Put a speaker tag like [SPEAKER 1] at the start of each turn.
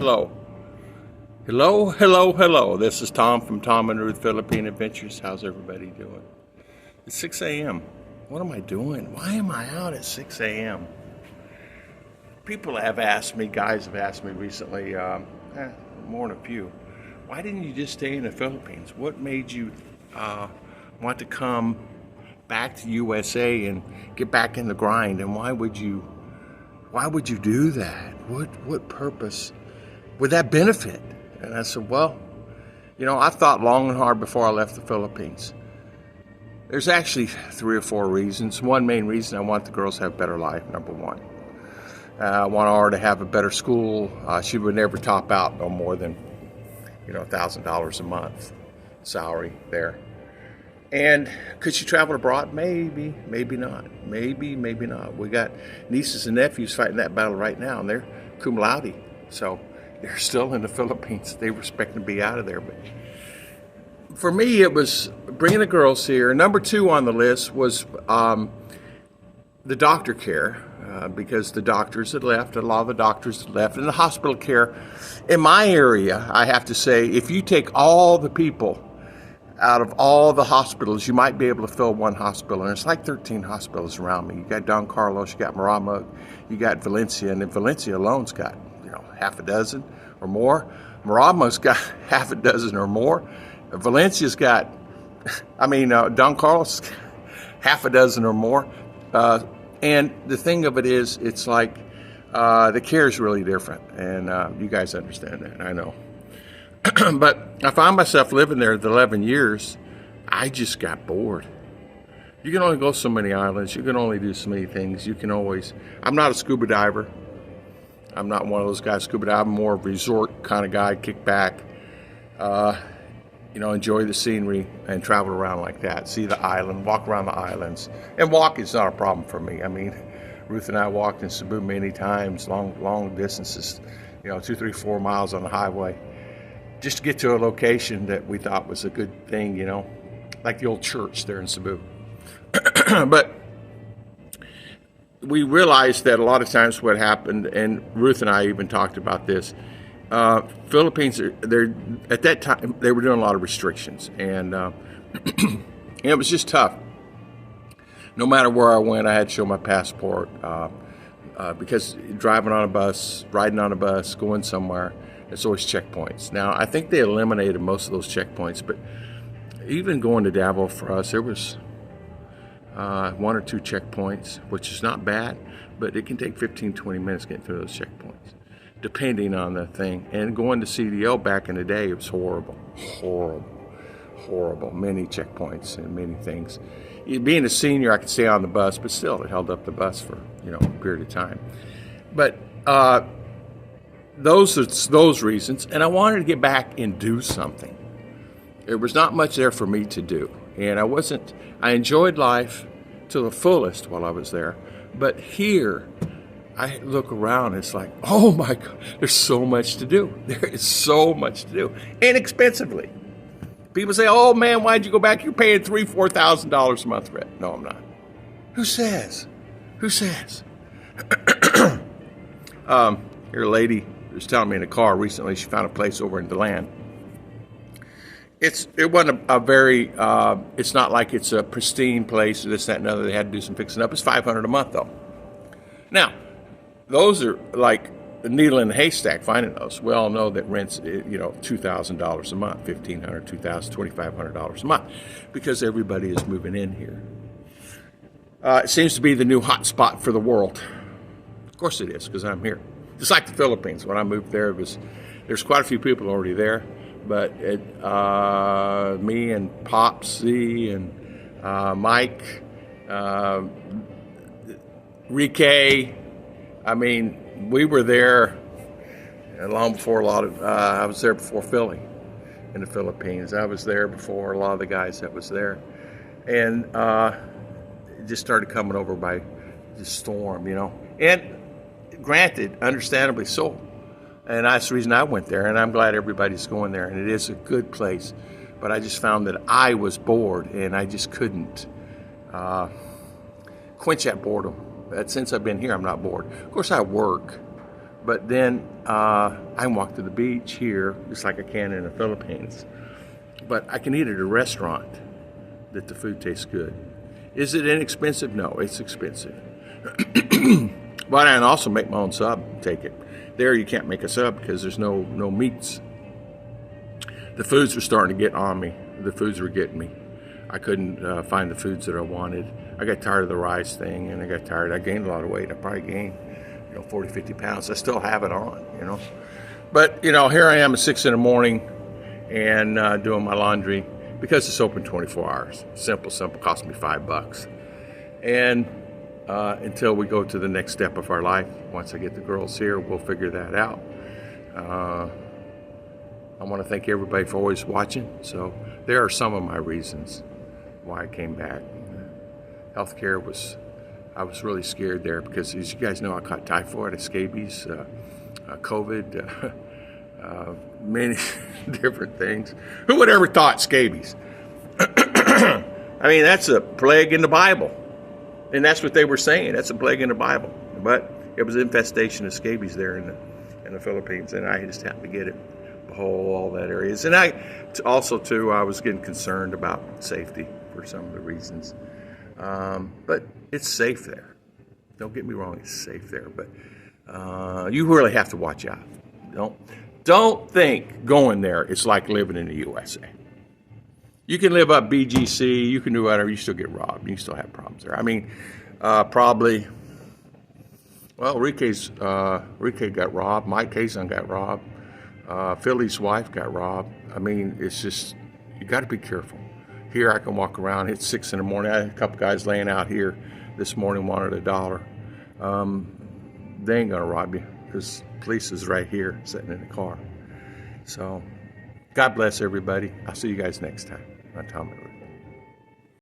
[SPEAKER 1] Hello. Hello, hello, hello. This is Tom from Tom and Ruth Philippine Adventures. How's everybody doing? It's 6 a.m. What am I doing? Why am I out at 6 a.m.? People have asked me, guys have asked me recently, more than a few, why didn't you just stay in the Philippines? What made you want to come back to USA and get back in the grind? And why would you do that? What purpose would that benefit? And I said, well, I thought long and hard before I left the Philippines. There's actually 3 or 4 reasons. One main reason, I want the girls to have a better life, number one. I want her to have a better school. She would never top out no more than, $1,000 a month salary there. And could she travel abroad? Maybe, maybe not. Maybe not. We got nieces and nephews fighting that battle right now, and they're cum laude. So they're still in the Philippines. They were expecting to be out of there. But for me, it was bringing the girls here. Number 2 on the list was the doctor care, because the doctors had left. A lot of the doctors had left. And the hospital care in my area, I have to say, if you take all the people out of all the hospitals, you might be able to fill one hospital. And it's like 13 hospitals around me. You got Don Carlos, you got Maramag, you got Valencia, and then Valencia alone's got, half a dozen or more. Maramag's got half a dozen or more. Valencia's got, Don Carlos, half a dozen or more. And the thing of it is, it's like the care is really different. And you guys understand that, I know. But I found myself living there the 11 years. I just got bored. You can only go so many islands. You can only do so many things. I'm not a scuba diver. I'm not one of those guys scuba dive. I'm more of a resort kind of guy, kick back, enjoy the scenery and travel around like that. See the island, walk around the islands. And walk is not a problem for me. Ruth and I walked in Cebu many times, long distances, 2, 3, 4 miles on the highway, just to get to a location that we thought was a good thing, like the old church there in Cebu. But we realized that a lot of times what happened, and Ruth and I even talked about this, Philippines, at that time, they were doing a lot of restrictions, and it was just tough. No matter where I went, I had to show my passport, because driving on a bus, riding on a bus, going somewhere, it's always checkpoints. Now, I think they eliminated most of those checkpoints, but even going to Davao for us, there was 1 or 2 checkpoints, which is not bad, but it can take 15, 20 minutes getting through those checkpoints, depending on the thing. And going to CDO back in the day, it was horrible. Many checkpoints and many things. Being a senior, I could stay on the bus, but still, it held up the bus for, a period of time. But those reasons, and I wanted to get back and do something. There was not much there for me to do, and I enjoyed life to the fullest while I was there, but here, I look around, it's like, oh my God, there's so much to do. There is so much to do, inexpensively. People say, oh man, why'd you go back? You're paying $3,000, $4,000 a month rent. No, I'm not. Who says? Here, a lady was telling me in a car recently, she found a place over in DeLand. It wasn't a very, it's not like it's a pristine place, this, that, and other. They had to do some fixing up. It's $500 a month, though. Now, those are like a needle in a haystack finding those. We all know that rent's, $2,000 a month, $1,500, $2,000, $2,500 a month, because everybody is moving in here. It seems to be the new hot spot for the world. Of course it is, because I'm here. Just like the Philippines. When I moved there, there's quite a few people already there. But me and Popsy and Mike, Rike, we were there long before I was there before Philly in the Philippines. I was there before a lot of the guys that was there. And it just started coming over by the storm, And granted, understandably so. And that's the reason I went there, and I'm glad everybody's going there, and it is a good place. But I just found that I was bored, and I just couldn't quench that boredom. Since I've been here, I'm not bored. Of course, I work, But then I can walk to the beach here just like I can in the Philippines. But I can eat at a restaurant that the food tastes good. Is it inexpensive? No, it's expensive. But I can also make my own sub and take it. There you can't make a sub because there's no meats. The foods were starting to get on me. The foods were getting me. I couldn't find the foods that I wanted. I got tired of the rice thing, and I gained a lot of weight. I probably gained 40, 50 pounds. I still have it on. But, here I am at 6 in the morning and doing my laundry because it's open 24 hours. Simple, cost me $5. And until we go to the next step of our life, once I get the girls here, we'll figure that out. I want to thank everybody for always watching. So there are some of my reasons why I came back. Healthcare I was really scared there because, as you guys know, I caught typhoid, scabies, COVID, many different things. Who would ever thought scabies? I mean, that's a plague in the Bible. And that's what they were saying. That's a plague in the Bible. But it was an infestation of scabies there in the Philippines, and I just happened to get it. All that areas. And I was getting concerned about safety for some of the reasons. But it's safe there. Don't get me wrong, it's safe there. But you really have to watch out. Don't think going there it's like living in the USA. You can live up BGC, you can do whatever, you still get robbed. You still have problems there. I mean, probably, well, Rique got robbed, Mike Kazan got robbed. Philly's wife got robbed. I mean, it's just, you got to be careful. Here I can walk around. It's 6 in the morning. I had a couple guys laying out here this morning wanted $1. They ain't going to rob you because police is right here sitting in the car. So God bless everybody. I'll see you guys next time on Tom and Ruth.